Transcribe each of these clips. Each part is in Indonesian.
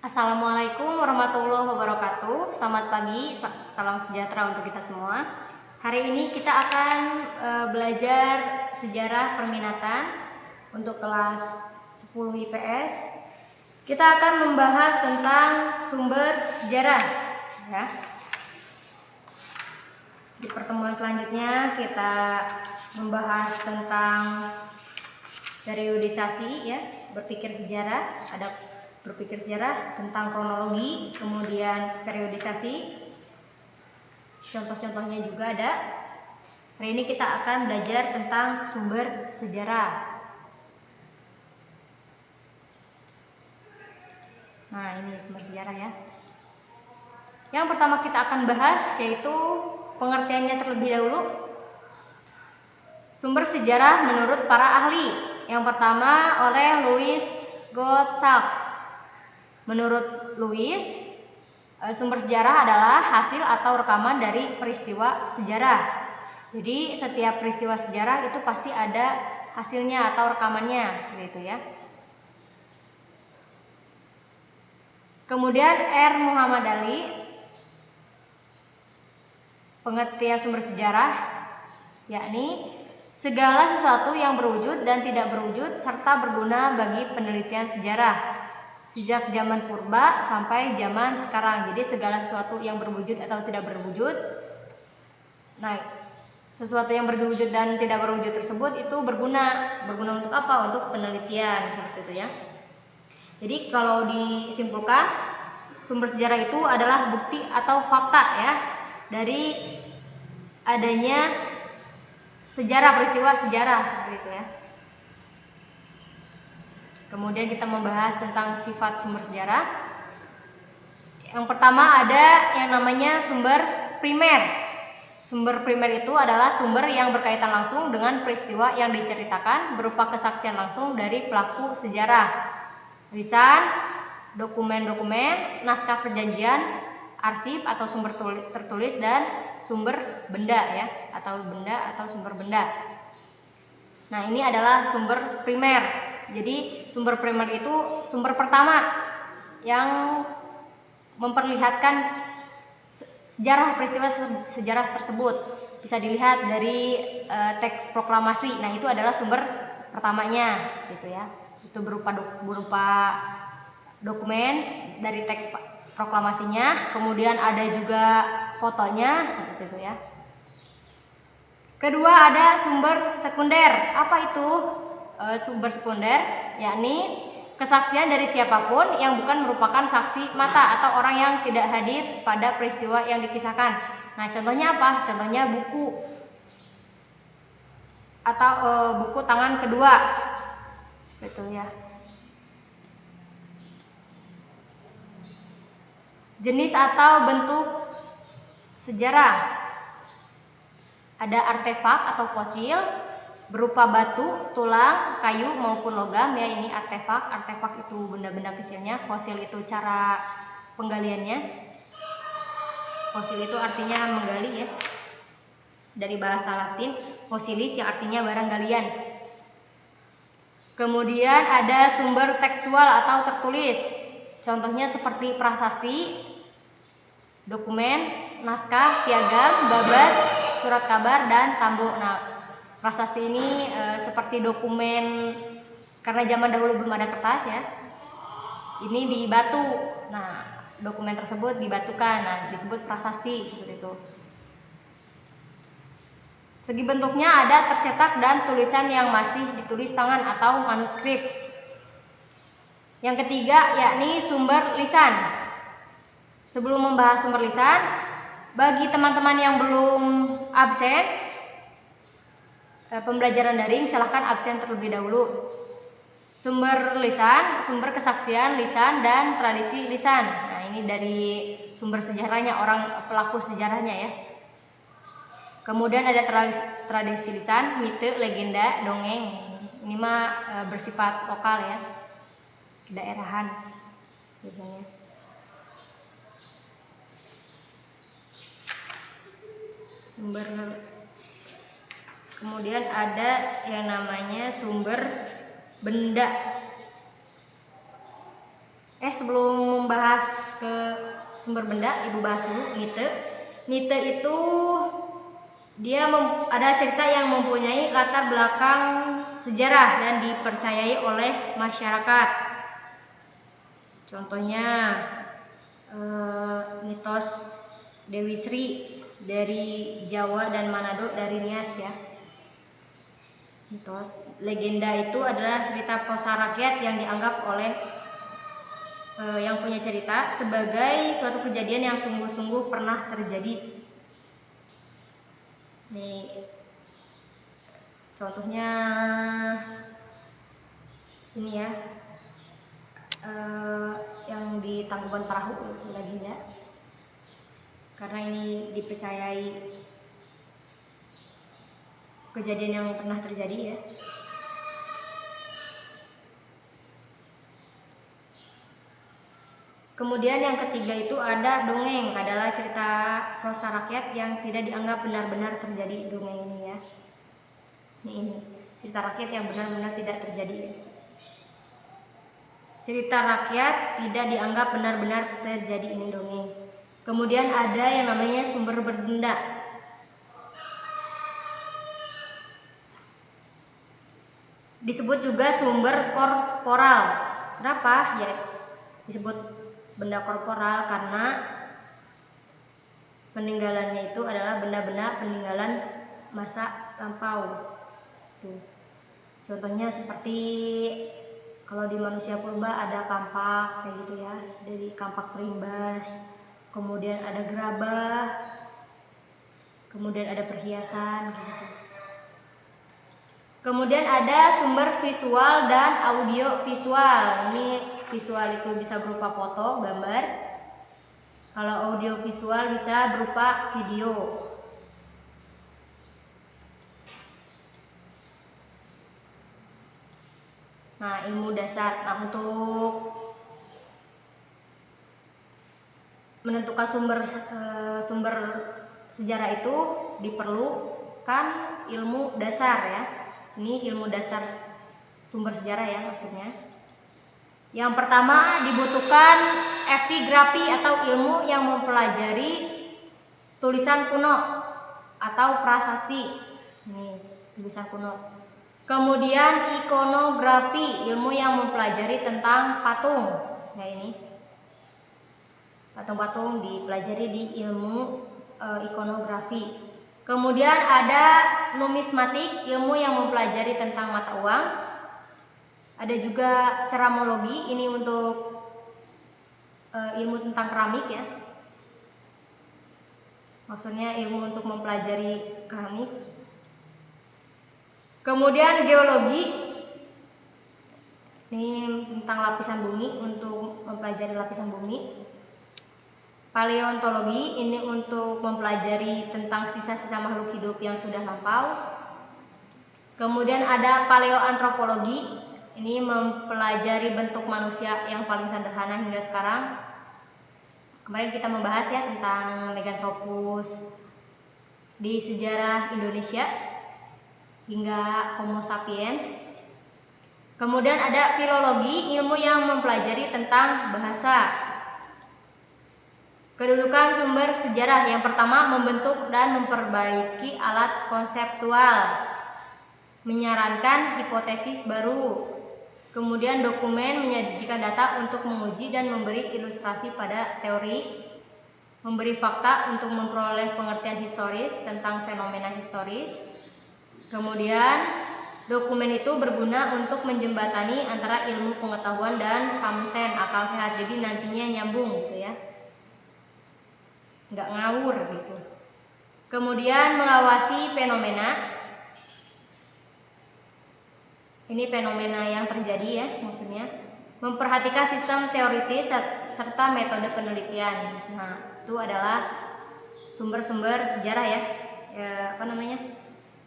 Assalamualaikum warahmatullahi wabarakatuh. Selamat pagi, salam sejahtera untuk kita semua. Hari ini kita akan belajar sejarah perminatan untuk kelas 10 IPS. Kita akan membahas tentang sumber sejarah. Ya. Di pertemuan selanjutnya kita membahas tentang periodisasi, ya, berpikir sejarah, ada berpikir sejarah tentang kronologi, kemudian periodisasi. Contoh-contohnya juga ada. Hari ini kita akan belajar tentang sumber sejarah. Nah, ini sumber sejarah ya. Yang pertama kita akan bahas yaitu pengertiannya terlebih dahulu. Sumber sejarah menurut para ahli. Yang pertama oleh Louis Gottschalk. Menurut Louis, sumber sejarah adalah hasil atau rekaman dari peristiwa sejarah. Jadi setiap peristiwa sejarah itu pasti ada hasilnya atau rekamannya, seperti itu ya. Kemudian R. Muhammad Ali, pengertian sumber sejarah yakni segala sesuatu yang berwujud dan tidak berwujud serta berguna bagi penelitian sejarah sejak zaman purba sampai zaman sekarang. Jadi segala sesuatu yang berwujud atau tidak berwujud. Nah, sesuatu yang berwujud dan tidak berwujud tersebut itu berguna. Berguna untuk apa? Untuk penelitian, seperti itu ya. Jadi kalau disimpulkan, sumber sejarah itu adalah bukti atau fakta ya dari adanya sejarah, peristiwa sejarah, seperti itu ya. Kemudian kita membahas tentang sifat sumber sejarah. Yang pertama ada yang namanya sumber primer. Sumber primer itu adalah sumber yang berkaitan langsung dengan peristiwa yang diceritakan berupa kesaksian langsung dari pelaku sejarah. Lisan, dokumen-dokumen, naskah perjanjian, arsip atau sumber tertulis dan sumber benda ya, atau benda atau sumber benda. Nah, ini adalah sumber primer. Jadi sumber primer itu sumber pertama yang memperlihatkan sejarah peristiwa sejarah tersebut. Bisa dilihat dari teks proklamasi. Nah, itu adalah sumber pertamanya, gitu ya. Itu berupa dokumen dari teks proklamasinya. Kemudian ada juga fotonya, gitu ya. Kedua ada sumber sekunder. Apa itu? Sumber sekunder yakni kesaksian dari siapapun yang bukan merupakan saksi mata atau orang yang tidak hadir pada peristiwa yang dikisahkan. Nah, contohnya apa? Contohnya buku atau buku tangan kedua, gitu ya. Jenis atau bentuk sejarah, ada artefak atau fosil berupa batu, tulang, kayu maupun logam ya, ini artefak. Artefak itu benda-benda kecilnya, fosil itu cara penggaliannya. Fosil itu artinya menggali ya. Dari bahasa Latin fossilis yang artinya barang galian. Kemudian ada sumber tekstual atau tertulis. Contohnya seperti prasasti, dokumen, naskah, piagam, babat, surat kabar dan tambuk. Nah, prasasti ini seperti dokumen, karena zaman dahulu belum ada kertas ya. Ini di batu. Nah, dokumen tersebut dibatukan. Nah, disebut prasasti, seperti itu. Segi bentuknya ada tercetak dan tulisan yang masih ditulis tangan atau manuskrip. Yang ketiga yakni sumber lisan. Sebelum membahas sumber lisan, bagi teman-teman yang belum absen pembelajaran daring, silahkan absen terlebih dahulu. Sumber lisan, sumber kesaksian lisan dan tradisi lisan. Nah, ini dari sumber sejarahnya, orang pelaku sejarahnya ya. Kemudian ada tradisi lisan, mite, legenda, dongeng. Ini mah bersifat lokal ya, daerahan biasanya. Sumber. Kemudian ada yang namanya sumber benda. Sebelum membahas ke sumber benda, Ibu bahas dulu mite. Mite itu dia ada cerita yang mempunyai latar belakang sejarah dan dipercayai oleh masyarakat. Contohnya mitos Dewi Sri dari Jawa dan Manado dari Nias ya. Mitos legenda itu adalah cerita prosa rakyat yang dianggap oleh yang punya cerita sebagai suatu kejadian yang sungguh-sungguh pernah terjadi. Nih contohnya ini ya, yang di Tangkuban Perahu itu legenda, karena ini dipercayai kejadian yang pernah terjadi ya. Kemudian yang ketiga itu ada dongeng, adalah cerita prosa rakyat yang tidak dianggap benar-benar terjadi. Dongeng ini ya, ini cerita rakyat yang benar-benar tidak terjadi ya. Cerita rakyat tidak dianggap benar-benar terjadi, ini dongeng. Kemudian ada yang namanya sumber benda. Disebut juga sumber korporal. Kenapa? Ya disebut benda korporal karena peninggalannya itu adalah benda-benda peninggalan masa lampau. Tuh. Contohnya seperti kalau di manusia purba ada kampak kayak gitu ya, dari kampak perimbas, kemudian ada gerabah, kemudian ada perhiasan kayak gitu. Kemudian ada sumber visual dan audio visual. Ini visual itu bisa berupa foto, gambar. Kalau audio visual bisa berupa video. Nah, ilmu dasar. Nah, untuk menentukan sumber sejarah itu diperlukan ilmu dasar ya. Ini ilmu dasar sumber sejarah ya maksudnya. Yang pertama dibutuhkan epigrafi atau ilmu yang mempelajari tulisan kuno atau prasasti. Ini tulisan kuno. Kemudian ikonografi, ilmu yang mempelajari tentang patung. Nah ini patung-patung dipelajari di ilmu ikonografi. Kemudian ada numismatik, ilmu yang mempelajari tentang mata uang. Ada juga ceramologi, ini untuk ilmu tentang keramik ya. Maksudnya ilmu untuk mempelajari keramik. Kemudian geologi, ini tentang lapisan bumi, untuk mempelajari lapisan bumi. Paleontologi, ini untuk mempelajari tentang sisa-sisa makhluk hidup yang sudah lampau. Kemudian ada paleoantropologi, ini mempelajari bentuk manusia yang paling sederhana hingga sekarang. Kemarin kita membahas ya tentang Meganthropus di sejarah Indonesia hingga Homo sapiens. Kemudian ada filologi, ilmu yang mempelajari tentang bahasa. Kedudukan sumber sejarah, yang pertama membentuk dan memperbaiki alat konseptual, menyarankan hipotesis baru. Kemudian dokumen, menyajikan data untuk menguji dan memberi ilustrasi pada teori, memberi fakta untuk memperoleh pengertian historis tentang fenomena historis. Kemudian dokumen itu berguna untuk menjembatani antara ilmu pengetahuan dan kamsen, akal sehat, jadi nantinya nyambung gitu ya, nggak ngawur gitu. Kemudian mengawasi fenomena. Ini fenomena yang terjadi ya, maksudnya memperhatikan sistem teoritis serta metode penelitian. Nah, itu adalah sumber-sumber sejarah ya,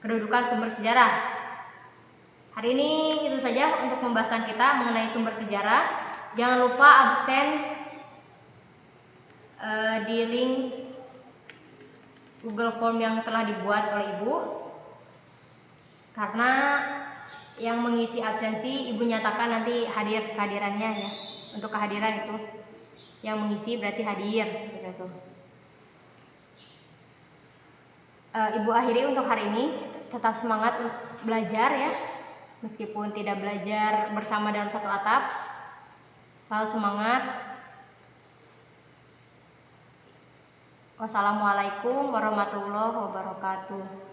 kedudukan sumber sejarah. Hari ini itu saja untuk pembahasan kita mengenai sumber sejarah. Jangan lupa absen di link Google Form yang telah dibuat oleh Ibu, karena yang mengisi absensi Ibu nyatakan nanti hadir kehadirannya ya. untuk kehadiran itu. Yang mengisi berarti hadir seperti itu. Ibu akhiri untuk hari ini, tetap semangat belajar ya. Meskipun tidak belajar bersama dalam satu atap, selalu semangat. Wassalamualaikum warahmatullahi wabarakatuh.